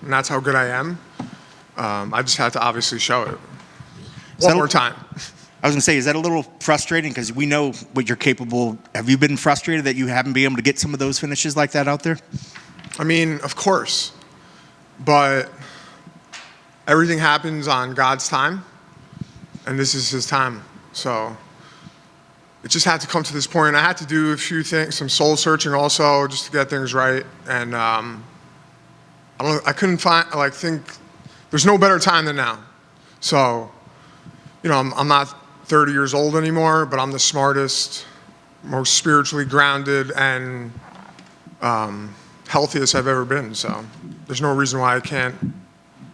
and that's how good I am. I just had to obviously show it one more time. I was going to say, is that a little frustrating? Because we know what you're capable. Have you been frustrated that you haven't been able to get some of those finishes like that out there? I mean, of course. But everything happens on God's time, and this is his time. So it just had to come to this point. I had to do a few things, some soul searching also, just to get things right. And I couldn't think there's no better time than now. So, I'm not 30 years old anymore, but I'm the smartest, most spiritually grounded, and healthiest I've ever been. So there's no reason why I can't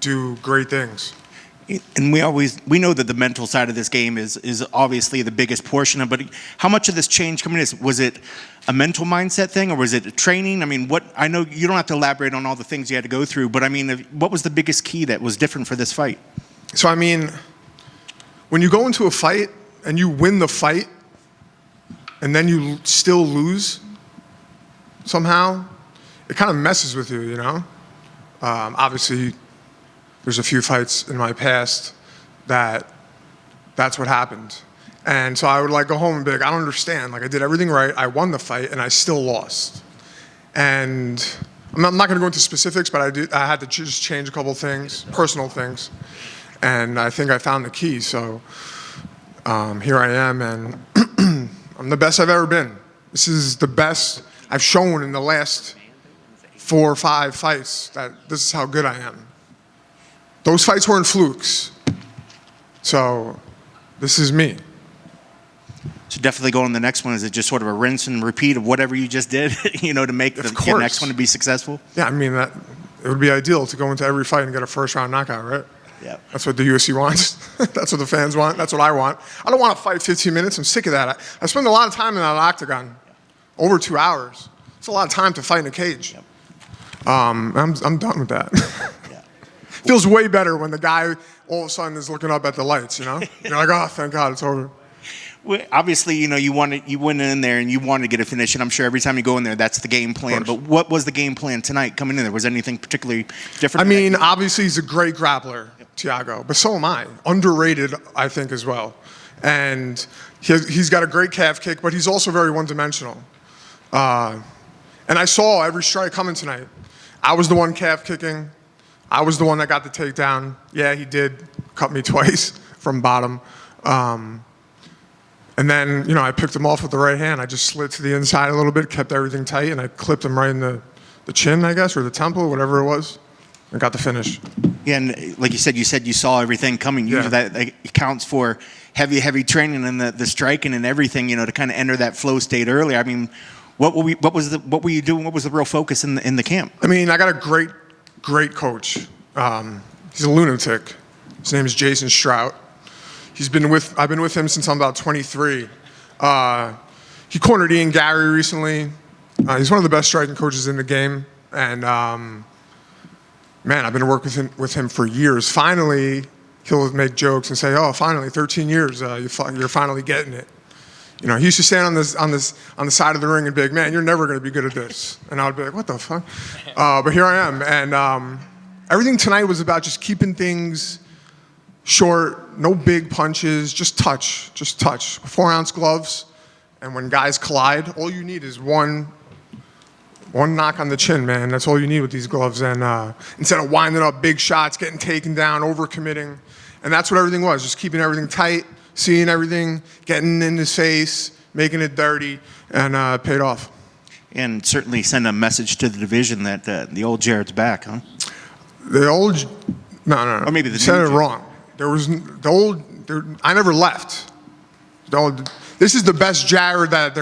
do great things. And we know that the mental side of this game is obviously the biggest portion of it. But how much of this change coming in? Was it a mental mindset thing, or was it a training? I mean, I know you don't have to elaborate on all the things you had to go through, but I mean, what was the biggest key that was different for this fight? So, I mean, when you go into a fight and you win the fight and then you still lose somehow, it kind of messes with you, Obviously, there's a few fights in my past that's what happened. And so I would go home and be like, I don't understand. I did everything right. I won the fight and I still lost. And I'm not going to go into specifics, but I had to just change a couple things, personal things. And I think I found the key. So here I am, and I'm the best I've ever been. This is the best I've shown in the last 4 or 5 fights, that this is how good I am. Those fights weren't flukes. So this is me. So definitely go on the next one. Is it just sort of a rinse and repeat of whatever you just did, to make the next one to be successul? Yeah, I mean, it would be ideal to go into every fight and get a first-round knockout, right? Yeah. That's what the UFC wants. That's what the fans want. That's what I want. I don't want to fight 15 minutes. I'm sick of that. I spend a lot of time in that octagon, over 2 hours. It's a lot of time to fight in a cage. Yep. I'm done with that. Yeah. Feels way better when the guy all of a sudden is looking up at the lights, You're like, oh, thank God, it's over. Well, obviously, you went in there and you wanted to get a finish, and I'm sure every time you go in there, that's the game plan. But what was the game plan tonight coming in there? Was anything particularly different? I mean, obviously, he's a great grappler, Thiago, but so am I. Underrated, I think, as well. And he's got a great calf kick, but he's also very one-dimensional. And I saw every strike coming tonight. I was the one calf kicking. I was the one that got the takedown. Yeah, he did cut me twice from bottom. And then, I picked him off with the right hand. I just slid to the inside a little bit, kept everything tight, and I clipped him right in the chin, I guess, or the temple, whatever it was, and got the finish. Yeah, and like you said you saw everything coming. Usually that accounts for heavy training and the striking and everything, to kind of enter that flow state early. I mean, what were you doing? What was the real focus in the camp? I mean, I got a great coach. He's a lunatic. His name is Jason Strout. I've been with him since I'm about 23. He cornered Ian Gary recently. He's one of the best striking coaches in the game. And, man, I've been working with him for years. Finally, he'll make jokes and say, oh, finally, 13 years, you're finally getting it. He used to stand on the side of the ring and be like, man, you're never going to be good at this. And I would be like, what the fuck? But here I am. And everything tonight was about just keeping things short, no big punches, just touch. 4-ounce gloves. And when guys collide, all you need is one knock on the chin, man. That's all you need with these gloves. And instead of winding up big shots, getting taken down, overcommitting. And that's what everything was, just keeping everything tight, seeing everything, getting in his face, making it dirty, and paid off. And certainly send a message to the division that the old Jared's back, huh? No. Or maybe you said it wrong. I never left. This is the best Jared that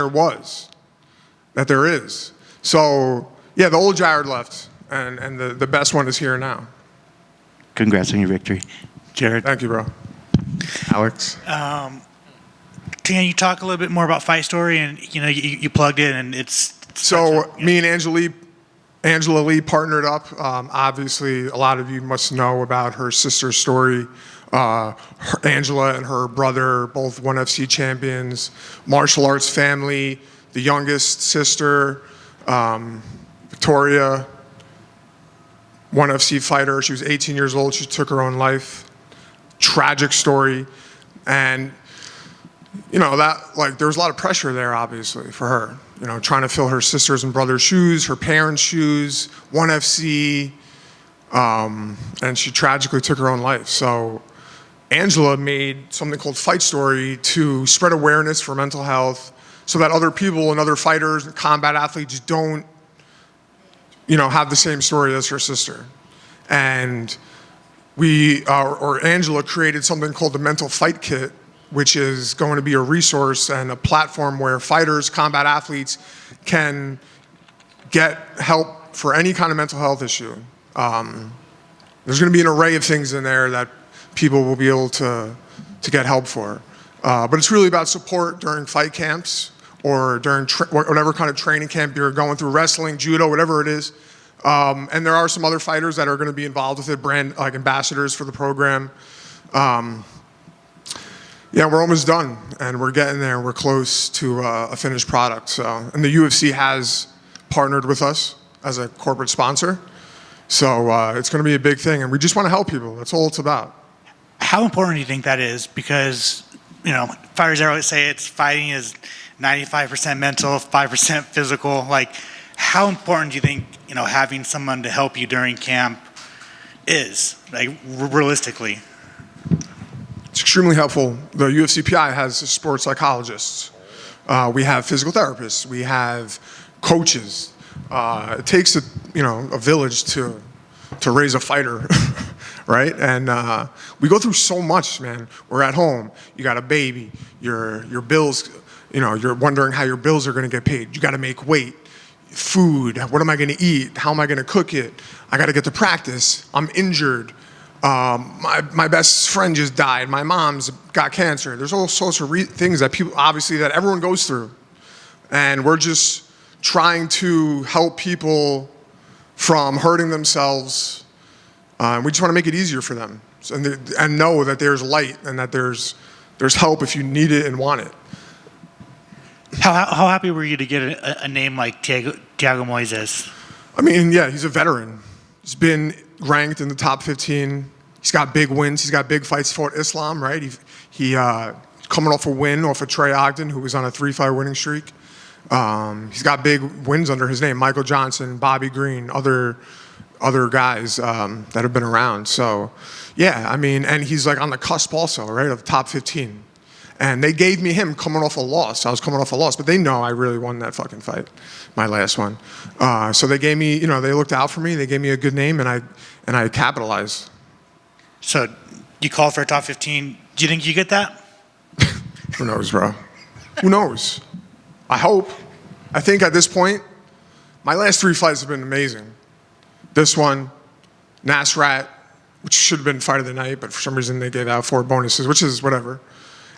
there is. So, yeah, the old Jared left, and the best one is here now. Congrats on your victory, Jared. Thank you, bro. Alex. Can you talk a little bit more about Fight Story? And you plugged in, and it's so me and Angela Lee partnered up. Obviously, a lot of you must know about her sister's story. Angela and her brother, both ONE FC champions, martial arts family. The youngest sister, Victoria, one UFC fighter. She was 18 years old. She took her own life. Tragic story. And, you know, that, like, there was a lot of pressure there, obviously, for her. You know, trying to fill her sisters and brothers' shoes, her parents' shoes, ONE FC, and she tragically took her own life. So Angela made something called Fight Story to spread awareness for mental health so that other people and other fighters and combat athletes don't, you know, have the same story as her sister. And Angela created something called the Mental Fight Kit, which is going to be a resource and a platform where fighters, combat athletes can get help for any kind of mental health issue. There's going to be an array of things in there that people will be able to get help for. But it's really about support during fight camps or during whatever kind of training camp you're going through, wrestling, judo, whatever it is. And there are some other fighters that are going to be involved with it, brand like ambassadors for the program. Yeah, we're almost done, and we're getting there. We're close to a finished product. So, and the UFC has partnered with us as a corporate sponsor. So it's going to be a big thing, and we just want to help people. That's all it's about. How important do you think that is? Because, you know, fighters always say it's fighting is 95% mental, 5% physical. Like, how important do you think, you know, having someone to help you during camp is, like, realistically? It's extremely helpful. The UFCPI has sports psychologists. We have physical therapists. We have coaches. It takes a village to raise a fighter, right? And we go through so much, man. We're at home. You got a baby. Your bills. You know, you're wondering how your bills are going to get paid. You got to make weight. Food. What am I going to eat? How am I going to cook it? I got to get to practice. I'm injured. My best friend just died. My mom's got cancer. There's all sorts of things that people, obviously, that everyone goes through. And we're just trying to help people from hurting themselves. We just want to make it easier for them and know that there's light and that there's help if you need it and want it. How happy were you to get a name like Thiago Moises? I mean, yeah, he's a veteran. He's been ranked in the top 15. He's got big wins. He's got big fights. He fought Islam, right? He coming off a win off of Trey Ogden, who was on a 3-fight winning streak. He's got big wins under his name. Michael Johnson, Bobby Green, other guys that have been around. So, yeah, I mean, and he's like on the cusp also, right, of the top 15. And they gave me him coming off a loss. I was coming off a loss, but they know I really won that fucking fight, my last one. So they gave me, they looked out for me. They gave me a good name, and I capitalized. So you called for a top 15. Do you think you get that? Who knows, bro? Who knows? I hope. I think at this point, my last 3 fights have been amazing. This one, Nasrat, which should have been fight of the night, but for some reason they gave out 4 bonuses, which is whatever.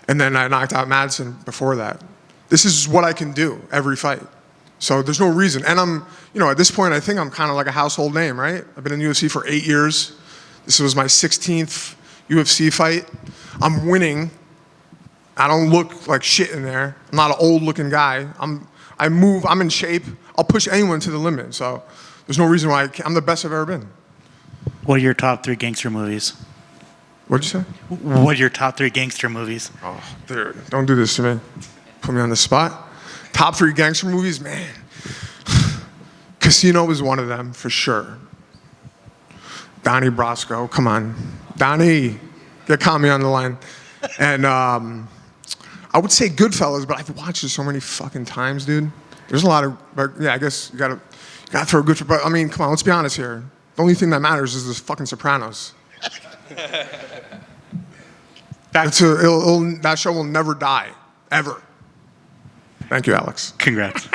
And then I knocked out Madsen before that. This is what I can do every fight. So there's no reason. And I'm, at this point, I think I'm kind of like a household name, right? I've been in UFC for 8 years. This was my 16th UFC fight. I'm winning. I don't look like shit in there. I'm not an old-looking guy. I move. I'm in shape. I'll push anyone to the limit. So there's no reason why I'm the best I've ever been. What are your top 3 gangster movies? What'd you say? What are your top 3 gangster movies? Oh, dude, don't do this to me. Put me on the spot. Top 3 gangster movies, man. Casino is one of them for sure. Donnie Brasco, come on. Donnie, get Kami on the line. And I would say Goodfellas, but I've watched it so many fucking times, dude. There's a lot of, I guess you gotta throw a good, but I mean, come on, let's be honest here. The only thing that matters is the fucking Sopranos. That show will never die, ever. Thank you, Alex. Congrats.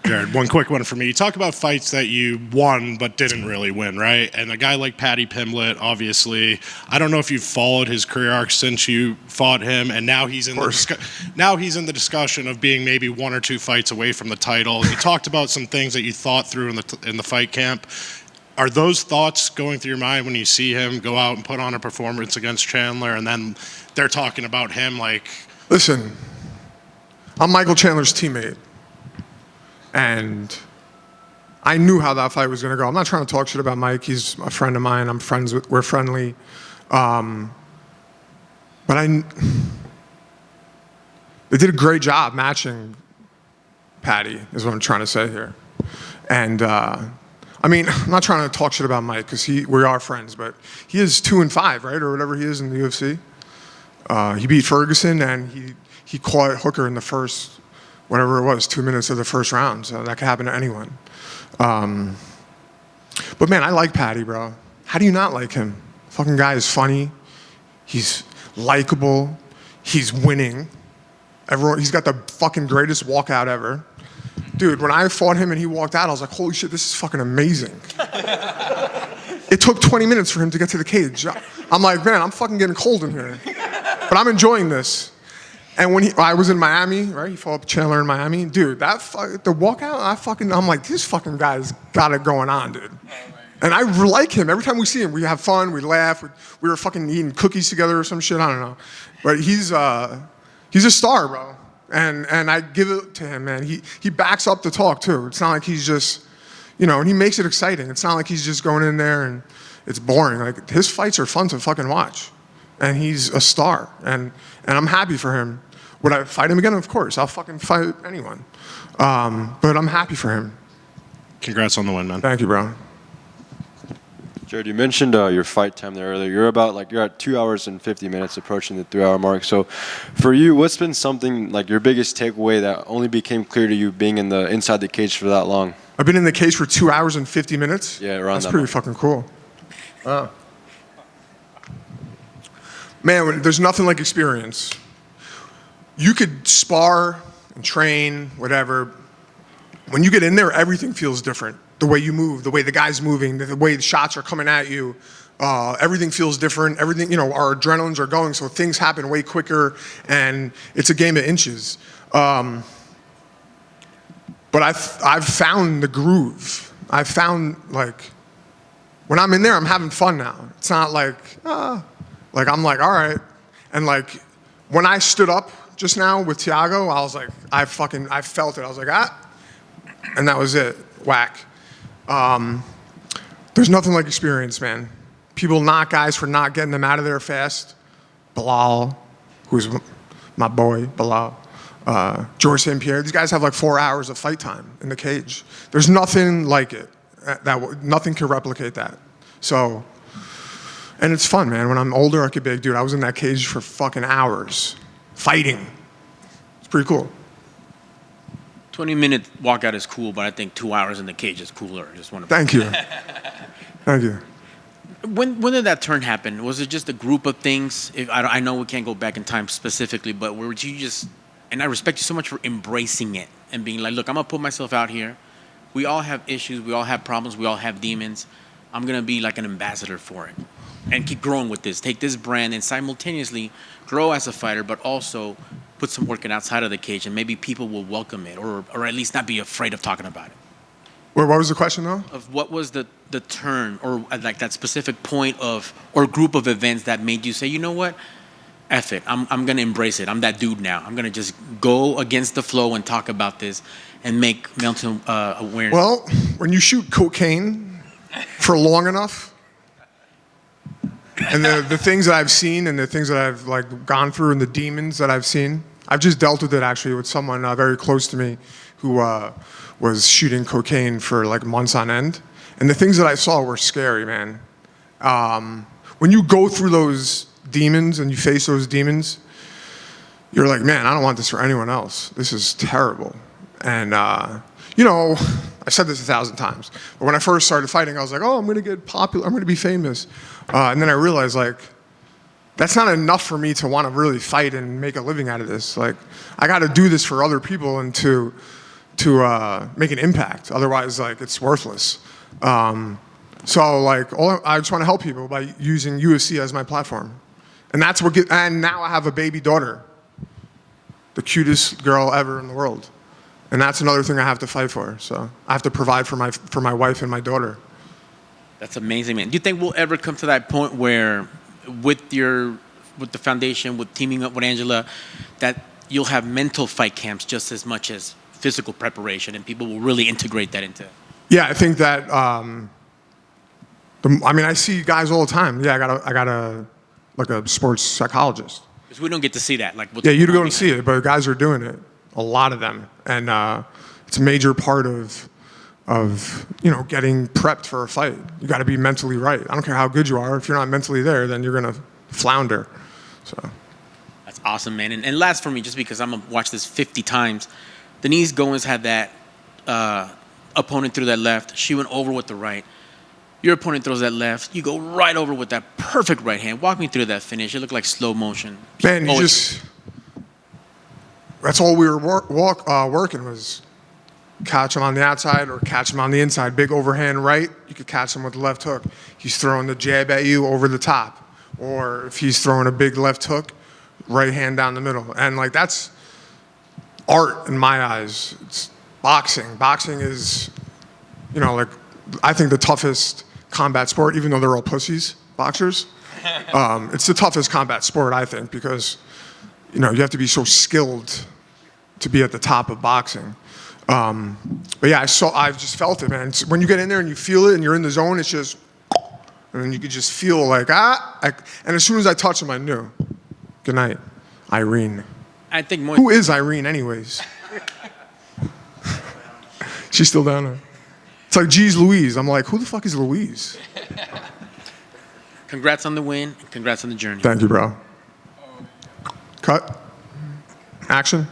Jared, one quick one for me. You talk about fights that you won but didn't really win, right? And a guy like Paddy Pimblett, obviously, I don't know if you've followed his career arc since you fought him, and now he's in the discussion of being maybe 1 or 2 fights away from the title. You talked about some things that you thought through in the fight camp. Are those thoughts going through your mind when you see him go out and put on a performance against Chandler, and then they're talking about him like... Listen, I'm Michael Chandler's teammate. And I knew how that fight was going to go. I'm not trying to talk shit about Mike. He's a friend of mine. We're friendly. But they did a great job matching Patty, is what I'm trying to say here. And I mean, I'm not trying to talk shit about Mike because we are friends, but he is 2-5, right, or whatever he is in the UFC. He beat Ferguson and he caught Hooker in the first, whatever it was, 2 minutes of the first round. So that could happen to anyone. But man, I like Patty, bro. How do you not like him? Fucking guy is funny. He's likable. He's winning. He's got the fucking greatest walkout ever. Dude, when I fought him and he walked out, I was like, holy shit, this is fucking amazing. It took 20 minutes for him to get to the cage. I'm like, man, I'm fucking getting cold in here. But I'm enjoying this. And when I was in Miami, right? He fought Chandler in Miami. Dude, the walkout, I'm like, this fucking guy's got it going on, dude. And I like him. Every time we see him, we have fun, we laugh. We were fucking eating cookies together or some shit, I don't know. But he's a star, bro. And I give it to him, man. He backs up the talk, too. It's not like he's just, and he makes it exciting. It's not like he's just going in there and it's boring. Like, his fights are fun to fucking watch. And he's a star. And I'm happy for him. Would I fight him again? Of course. I'll fucking fight anyone. But I'm happy for him. Congrats on the win, man. Thank you, bro. Jared, you mentioned your fight time there earlier. You're at 2 hours and 50 minutes, approaching the 3-hour mark. So, for you, what's been something like your biggest takeaway that only became clear to you being inside the cage for that long? I've been in the cage for 2 hours and 50 minutes. Yeah, around That's that pretty mark. fucking cool. Wow. Man, there's nothing like experience. You could spar and train, whatever. When you get in there, everything feels different. The way you move, the way the guy's moving, the way the shots are coming at you, everything feels different. Everything, our adrenalines are going, so things happen way quicker, and it's a game of inches. But I've found the groove. I've found, like, when I'm in there, I'm having fun now. It's not like I'm like, all right. And like, when I stood up just now with Thiago, I was like, I felt it. I was like, and that was it. Whack. There's nothing like experience, man. People knock guys for not getting them out of there fast. Bilal, who's my boy, Bilal. George St. Pierre. These guys have like 4 hours of fight time in the cage. There's nothing like it. Nothing can replicate that. So, and it's fun, man. When I'm older, I could be like, dude, I was in that cage for fucking hours, fighting. It's pretty cool. 20-minute walkout is cool, but I think 2 hours in the cage is cooler. Just want to. Thank you. Thank you. When did that turn happen? Was it just a group of things? I know we can't go back in time specifically, but were you just? And I respect you so much for embracing it and being like, look, I'm gonna put myself out here. We all have issues. We all have problems. We all have demons. I'm gonna be like an ambassador for it, and keep growing with this. Take this brand and simultaneously grow as a fighter, but also put some work in outside of the cage, and maybe people will welcome it, or at least not be afraid of talking about it. What was the question, though? Of what was the turn, or like that specific point of, or group of events that made you say, you know what, F it, I'm going to embrace it. I'm that dude now. I'm going to just go against the flow and talk about this and make mental awareness. Well, when you shoot cocaine for long enough, and the things that I've seen and the things that I've like gone through and the demons that I've seen, I've just dealt with it actually with someone very close to me who was shooting cocaine for like months on end. And the things that I saw were scary, man. When you go through those demons and you face those demons, you're like, man, I don't want this for anyone else. This is terrible. And, I said this 1,000 times, but when I first started fighting, I was like, oh, I'm going to get popular. I'm going to be famous. And then I realized, like, that's not enough for me to want to really fight and make a living out of this. Like, I got to do this for other people and to make an impact. Otherwise, like, it's worthless. So, like, I just want to help people by using UFC as my platform. And that's what and now I have a baby daughter, the cutest girl ever in the world. And that's another thing I have to fight for. So I have to provide for my wife and my daughter. That's amazing, man. Do you think we'll ever come to that point where, with the foundation, with teaming up with Angela, that you'll have mental fight camps just as much as physical preparation, and people will really integrate that into? Yeah, I think that. I mean, I see guys all the time. Yeah, I got a sports psychologist. Because we don't get to see that. Like, Yeah, you go and see it, but guys are doing it. A lot of them, and it's a major part of getting prepped for a fight. You got to be mentally right. I don't care how good you are. If you're not mentally there, then you're gonna flounder. So. That's awesome, man. And last for me, just because I'm gonna watch this 50 times, Denise Goins had that opponent through that left. She went over with the right. Your opponent throws that left. You go right over with that perfect right hand. Walk me through that finish. It looked like slow motion. Man, that's all we were working was catch him on the outside or catch him on the inside. Big overhand right, you could catch him with the left hook. He's throwing the jab at you over the top. Or if he's throwing a big left hook, right hand down the middle. And like that's art in my eyes. It's boxing. Boxing is, like I think the toughest combat sport, even though they're all pussies, boxers. It's the toughest combat sport, I think, because you have to be so skilled to be at the top of boxing. But yeah, I've just felt it, man. When you get in there and you feel it and you're in the zone, it's just, and you could just feel like, and as soon as I touch him, I knew. Good night, Irene. I think Who is Irene, anyways? She's still down there. It's like, geez, Louise. I'm like, who the fuck is Louise? Congrats on the win. Congrats on the journey. Thank you, bro. Cut. Action.